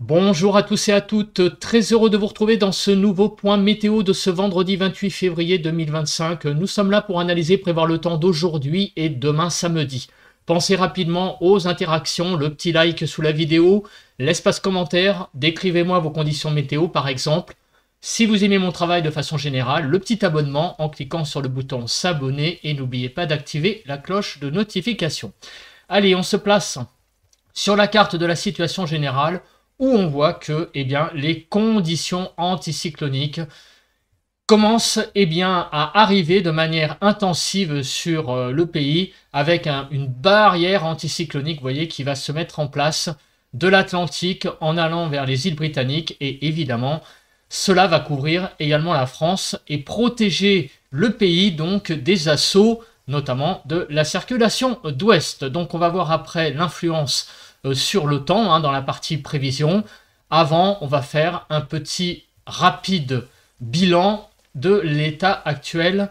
Bonjour à tous et à toutes, très heureux de vous retrouver dans ce nouveau point météo de ce vendredi 28 février 2025. Nous sommes là pour analyser et prévoir le temps d'aujourd'hui et demain samedi. Pensez rapidement aux interactions, le petit like sous la vidéo, l'espace commentaire, décrivez-moi vos conditions météo par exemple. Si vous aimez mon travail de façon générale, le petit abonnement en cliquant sur le bouton s'abonner et n'oubliez pas d'activer la cloche de notification. Allez, on se place sur la carte de la situation générale où on voit que les conditions anticycloniques commencent à arriver de manière intensive sur le pays avec une barrière anticyclonique, vous voyez, qui va se mettre en place de l'Atlantique en allant vers les îles britanniques et évidemment cela va couvrir également la France et protéger le pays donc des assauts notamment de la circulation d'ouest. Donc on va voir après l'influence sur le temps dans la partie prévision. Avant, on va faire un petit rapide bilan de l'état actuel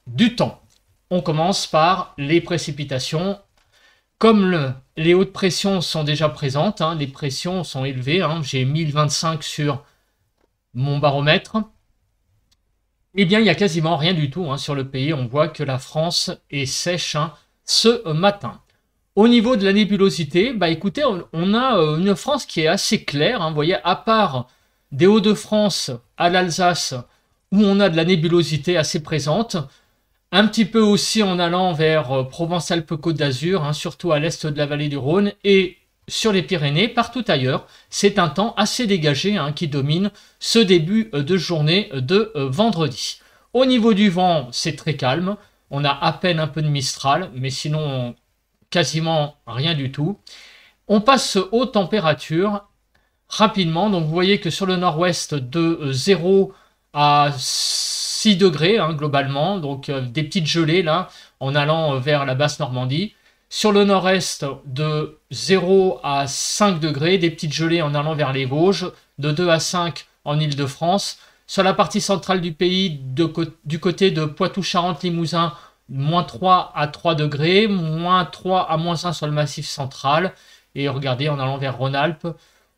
du temps. On commence par les précipitations. Comme les hautes pressions sont déjà présentes, les pressions sont élevées, j'ai 1025 sur mon baromètre, il n'y a quasiment rien du tout sur le pays. On voit que la France est sèche ce matin. Au niveau de la nébulosité, écoutez, on a une France qui est assez claire. Vous voyez, à part des Hauts-de-France à l'Alsace, où on a de la nébulosité assez présente, un petit peu aussi en allant vers Provence-Alpes-Côte d'Azur, surtout à l'est de la vallée du Rhône, et sur les Pyrénées, partout ailleurs, c'est un temps assez dégagé qui domine ce début de journée de vendredi. Au niveau du vent, c'est très calme. On a à peine un peu de Mistral, mais sinon quasiment rien du tout. On passe aux températures rapidement. Donc vous voyez que sur le nord-ouest, de 0 à 6 degrés globalement. Donc des petites gelées là, en allant vers la basse Normandie. Sur le nord-est, de 0 à 5 degrés, des petites gelées en allant vers les Vosges, de 2 à 5 en Île-de-France. Sur la partie centrale du pays, du côté de Poitou-Charentes-Limousin, moins 3 à 3 degrés, moins 3 à moins 1 sur le massif central. Et regardez, en allant vers Rhône-Alpes,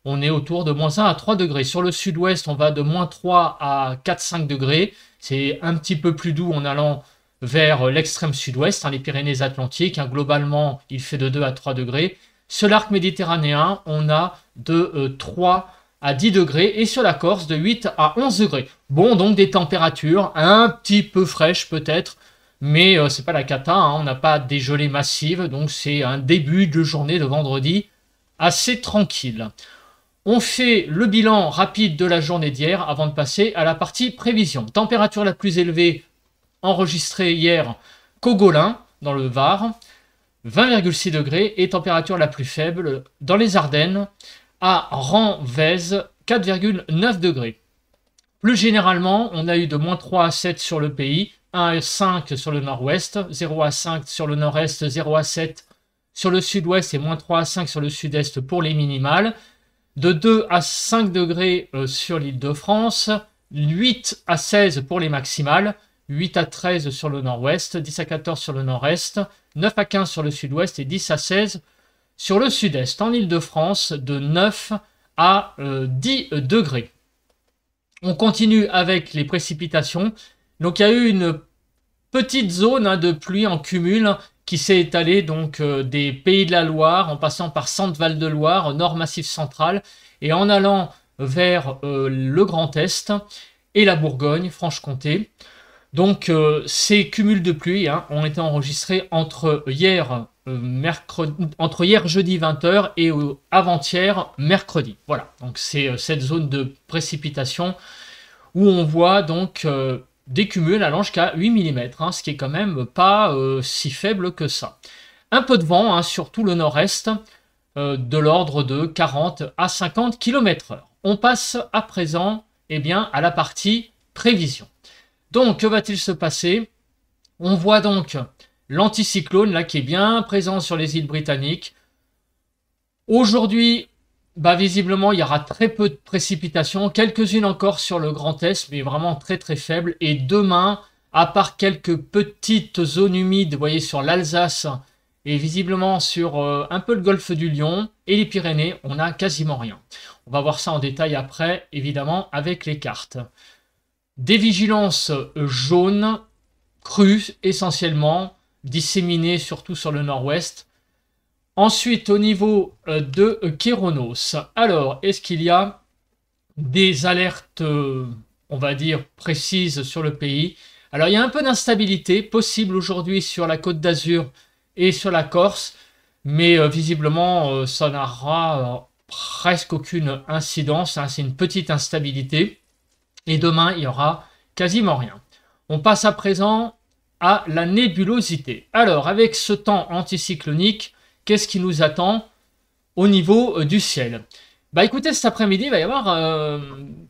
on est autour de moins 1 à 3 degrés. Sur le sud-ouest, on va de moins 3 à 4-5 degrés. C'est un petit peu plus doux en allant vers l'extrême sud-ouest, les Pyrénées-Atlantiques. Globalement, il fait de 2 à 3 degrés. Sur l'arc méditerranéen, on a de 3 à 10 degrés. Et sur la Corse, de 8 à 11 degrés. Bon, donc des températures un petit peu fraîches peut-être. Mais c'est pas la cata, on n'a pas des gelées massives. Donc c'est un début de journée de vendredi assez tranquille. On fait le bilan rapide de la journée d'hier avant de passer à la partie prévision. Température la plus élevée enregistré hier Cogolin dans le Var, 20,6 degrés, et température la plus faible dans les Ardennes à Renvez, 4,9 degrés. Plus généralement, on a eu de moins 3 à 7 sur le pays, 1 à 5 sur le nord-ouest, 0 à 5 sur le nord-est, 0 à 7 sur le sud-ouest et moins 3 à 5 sur le sud-est pour les minimales, de 2 à 5 degrés sur l'Île-de-France, 8 à 16 pour les maximales, 8 à 13 sur le nord-ouest, 10 à 14 sur le nord-est, 9 à 15 sur le sud-ouest et 10 à 16 sur le sud-est. En Île-de-France, de 9 à 10 degrés. On continue avec les précipitations. Donc il y a eu une petite zone de pluie en cumul qui s'est étalée donc des Pays de la Loire en passant par Centre-Val de Loire, Nord Massif Central et en allant vers le Grand Est et la Bourgogne, Franche-Comté. Donc ces cumuls de pluie ont été enregistrés entre hier jeudi 20h et avant-hier mercredi. Voilà, donc c'est cette zone de précipitation où on voit donc des cumuls allant jusqu'à 8 mm, ce qui est quand même pas si faible que ça. Un peu de vent sur tout le nord-est, de l'ordre de 40 à 50 km/h. On passe à présent à la partie prévision. Donc, que va-t-il se passer? On voit donc l'anticyclone là qui est bien présent sur les îles britanniques. Aujourd'hui, visiblement, il y aura très peu de précipitations, quelques-unes encore sur le Grand Est, mais vraiment très très faibles. Et demain, à part quelques petites zones humides, vous voyez, sur l'Alsace Et visiblement sur un peu le golfe du Lion et les Pyrénées, on n'a quasiment rien. On va voir ça en détail après, évidemment, avec les cartes. Des vigilances jaunes, crues essentiellement, disséminées surtout sur le nord-ouest. Ensuite, au niveau de Kéronos, alors, est-ce qu'il y a des alertes, on va dire, précises sur le pays? Alors, il y a un peu d'instabilité possible aujourd'hui sur la Côte d'Azur et sur la Corse, mais visiblement, ça n'aura presque aucune incidence, hein, c'est une petite instabilité. Et demain, il y aura quasiment rien. On passe à présent à la nébulosité. Alors, avec ce temps anticyclonique, qu'est-ce qui nous attend au niveau du ciel? Bah écoutez, cet après-midi, il va y avoir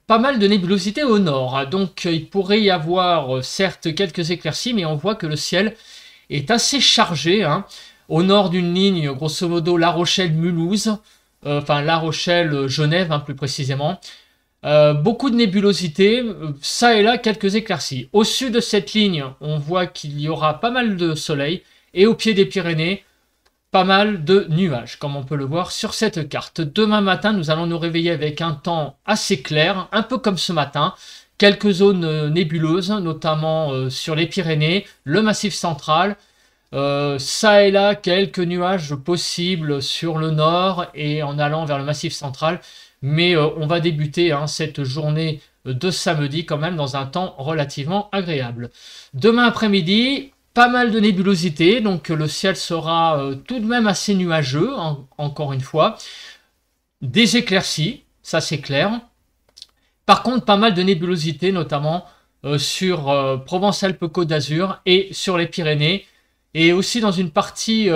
pas mal de nébulosité au nord. Donc, il pourrait y avoir, certes, quelques éclaircies, mais on voit que le ciel est assez chargé, hein, au nord d'une ligne, grosso modo, La Rochelle-Mulhouse, enfin La Rochelle-Genève, hein, plus précisément. Beaucoup de nébulosité, ça et là quelques éclaircies. Au sud de cette ligne, on voit qu'il y aura pas mal de soleil, et au pied des Pyrénées, pas mal de nuages, comme on peut le voir sur cette carte. Demain matin, nous allons nous réveiller avec un temps assez clair, un peu comme ce matin. Quelques zones nébuleuses, notamment sur les Pyrénées, le Massif central. Ça et là, quelques nuages possibles sur le nord et en allant vers le Massif central. Mais on va débuter cette journée de samedi quand même dans un temps relativement agréable. Demain après-midi, pas mal de nébulosité, donc le ciel sera tout de même assez nuageux, encore une fois. Des éclaircies, ça c'est clair. Par contre, pas mal de nébulosité, notamment sur Provence-Alpes-Côte d'Azur et sur les Pyrénées. Et aussi dans une partie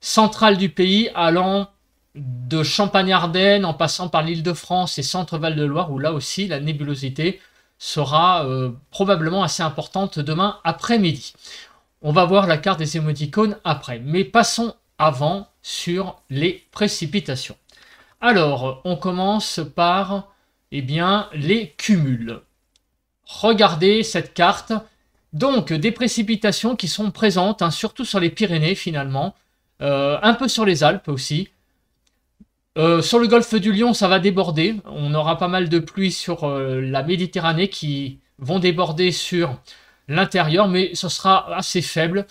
centrale du pays, allant de Champagne-Ardenne en passant par l'Île-de-France et Centre-Val-de-Loire, où là aussi la nébulosité sera probablement assez importante demain après-midi. On va voir la carte des émoticônes après, mais passons avant sur les précipitations. Alors, on commence par les cumuls. Regardez cette carte. Donc, des précipitations qui sont présentes, surtout sur les Pyrénées finalement, un peu sur les Alpes aussi. Sur le golfe du Lion, ça va déborder. On aura pas mal de pluie sur la Méditerranée qui vont déborder sur l'intérieur, mais ce sera assez faible.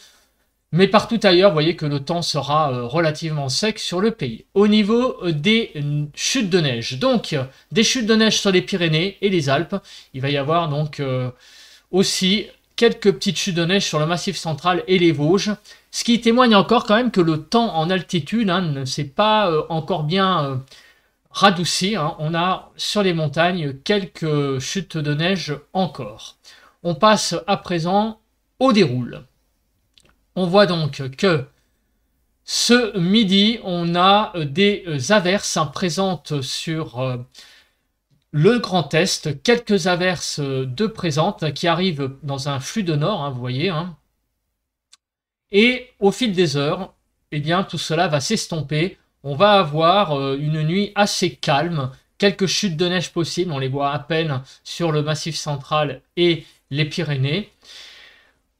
Mais partout ailleurs, vous voyez que le temps sera relativement sec sur le pays. Au niveau des chutes de neige, donc des chutes de neige sur les Pyrénées et les Alpes, il va y avoir donc aussi quelques petites chutes de neige sur le Massif central et les Vosges, ce qui témoigne encore quand même que le temps en altitude ne s'est pas encore bien radouci. On a sur les montagnes quelques chutes de neige encore. On passe à présent au déroule. On voit donc que ce midi, on a des averses présentes sur le Grand Est, quelques averses de présentes qui arrivent dans un flux de nord, vous voyez. Et au fil des heures, tout cela va s'estomper. On va avoir une nuit assez calme, quelques chutes de neige possibles, on les voit à peine sur le Massif central et les Pyrénées.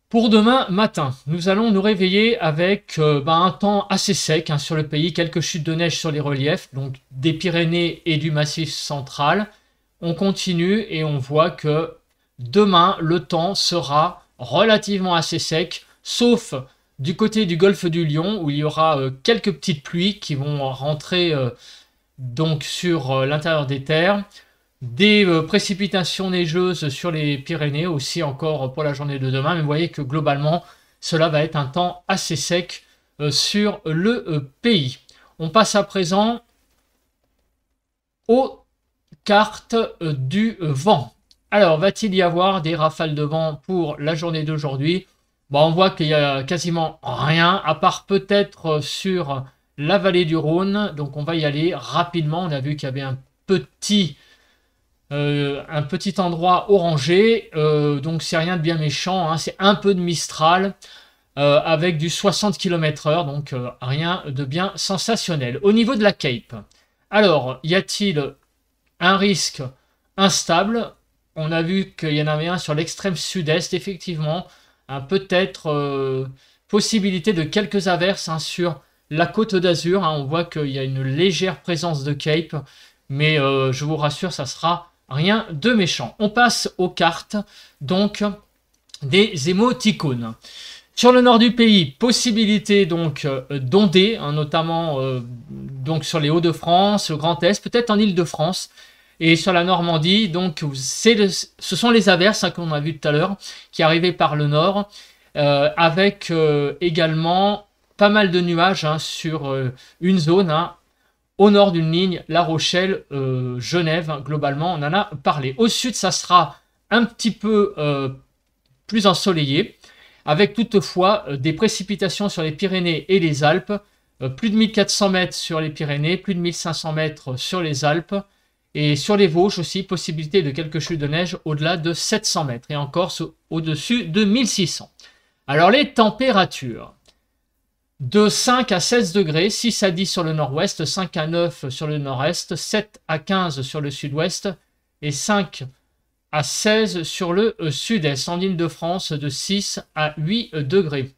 Pour demain matin, nous allons nous réveiller avec un temps assez sec sur le pays, quelques chutes de neige sur les reliefs, donc des Pyrénées et du Massif central. On continue et on voit que demain, le temps sera relativement assez sec, sauf du côté du golfe du Lion, où il y aura quelques petites pluies qui vont rentrer donc sur l'intérieur des terres. Des précipitations neigeuses sur les Pyrénées aussi encore pour la journée de demain. Mais vous voyez que globalement, cela va être un temps assez sec sur le pays. On passe à présent aux cartes du vent. Alors, va-t-il y avoir des rafales de vent pour la journée d'aujourd'hui? On voit qu'il n'y a quasiment rien, à part peut-être sur la vallée du Rhône. Donc, on va y aller rapidement. On a vu qu'il y avait un petit endroit orangé, donc c'est rien de bien méchant, c'est un peu de Mistral avec du 60 km/h, donc rien de bien sensationnel. Au niveau de la Cape, alors y a-t-il un risque instable? On a vu qu'il y en avait un sur l'extrême sud-est, effectivement, peut-être Possibilité de quelques averses hein, sur la Côte d'Azur. Hein. On voit qu'il y a une légère présence de Cape, mais je vous rassure, ça sera rien de méchant. On passe aux cartes donc des émoticônes. Sur le nord du pays, possibilité donc d'onder, hein, notamment donc sur les Hauts-de-France, le Grand Est, peut-être en Île-de-France. Et sur la Normandie, donc ce sont les averses hein, qu'on a vu tout à l'heure, qui arrivaient par le nord, avec également pas mal de nuages hein, sur une zone hein, au nord d'une ligne, La Rochelle, Genève, hein, globalement, on en a parlé. Au sud, ça sera un petit peu plus ensoleillé, avec toutefois des précipitations sur les Pyrénées et les Alpes, plus de 1400 mètres sur les Pyrénées, plus de 1500 mètres sur les Alpes, et sur les Vosges aussi, possibilité de quelques chutes de neige au-delà de 700 mètres, et en Corse au-dessus de 1600. Alors les températures, de 5 à 16 degrés, 6 à 10 sur le nord-ouest, 5 à 9 sur le nord-est, 7 à 15 sur le sud-ouest, et 5 à 16 sur le sud-est, en Île-de-France de 6 à 8 degrés.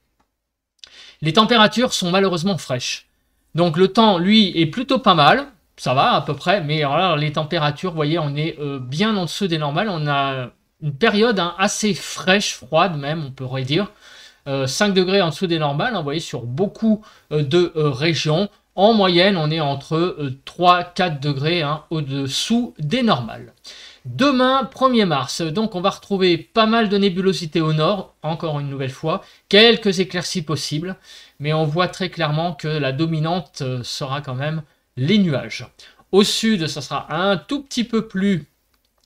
Les températures sont malheureusement fraîches. Donc le temps, lui, est plutôt pas mal, ça va à peu près, mais alors les températures, vous voyez, on est bien en dessous des normales. On a une période hein, assez fraîche, froide même, on pourrait dire. 5 degrés en dessous des normales, hein, vous voyez, sur beaucoup de régions. En moyenne, on est entre 3-4 degrés hein, au-dessous des normales. Demain, 1er mars, donc on va retrouver pas mal de nébulosité au nord, encore une nouvelle fois, quelques éclaircies possibles, mais on voit très clairement que la dominante sera quand même les nuages. Au sud, ça sera un tout petit peu plus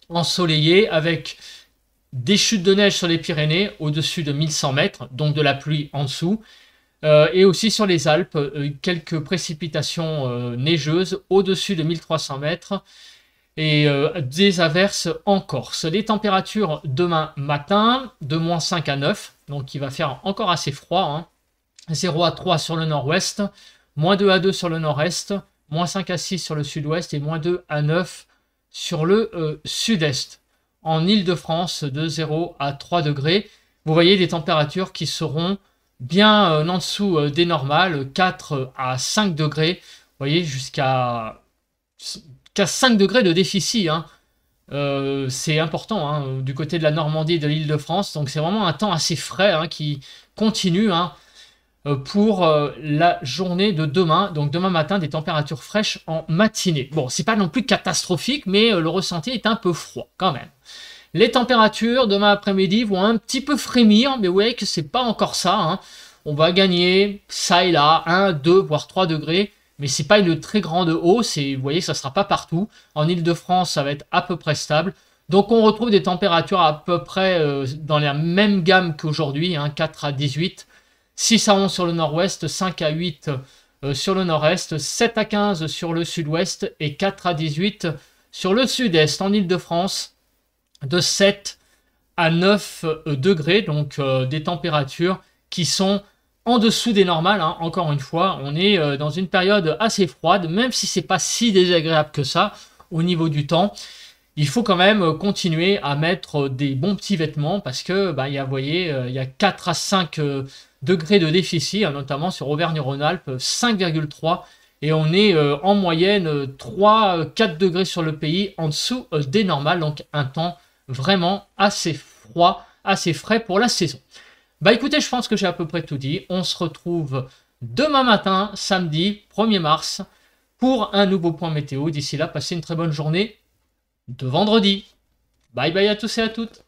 ensoleillé, avec des chutes de neige sur les Pyrénées, au-dessus de 1100 mètres, donc de la pluie en dessous, et aussi sur les Alpes, quelques précipitations neigeuses, au-dessus de 1300 mètres, et des averses en Corse. Les températures demain matin, de moins 5 à 9, donc il va faire encore assez froid, hein. 0 à 3 sur le nord-ouest, moins 2 à 2 sur le nord-est, moins 5 à 6 sur le sud-ouest et moins 2 à 9 sur le sud-est. En Île-de-France, de 0 à 3 degrés, vous voyez des températures qui seront bien en dessous des normales, 4 à 5 degrés, vous voyez, jusqu'à 5 degrés de déficit, hein. C'est important hein, du côté de la Normandie et de l'Île-de-France, donc c'est vraiment un temps assez frais hein, qui continue hein, pour la journée de demain. Donc demain matin, des températures fraîches en matinée. Bon, c'est pas non plus catastrophique, mais le ressenti est un peu froid quand même. Les températures demain après-midi vont un petit peu frémir, mais vous voyez que c'est pas encore ça, hein. On va gagner ça et là 1, 2, voire 3 degrés, mais c'est pas une très grande hausse, et vous voyez, ça sera pas partout. En Île-de-France, ça va être à peu près stable. Donc on retrouve des températures à peu près dans la même gamme qu'aujourd'hui, hein, 4 à 18, 6 à 11 sur le nord-ouest, 5 à 8 sur le nord-est, 7 à 15 sur le sud-ouest et 4 à 18 sur le sud-est. En Île-de-France, de 7 à 9 degrés, donc des températures qui sont en dessous des normales, hein. Encore une fois, on est dans une période assez froide, même si c'est pas si désagréable que ça au niveau du temps. Il faut quand même continuer à mettre des bons petits vêtements parce que, bah, vous voyez, il y a 4 à 5 degrés de déficit, hein, notamment sur Auvergne-Rhône-Alpes, 5,3, et on est en moyenne 3-4 degrés sur le pays en dessous des normales, donc un temps vraiment assez froid, assez frais pour la saison. Bah écoutez, je pense que j'ai à peu près tout dit. On se retrouve demain matin, samedi 1er mars, pour un nouveau point météo. D'ici là, passez une très bonne journée de vendredi. Bye bye à tous et à toutes.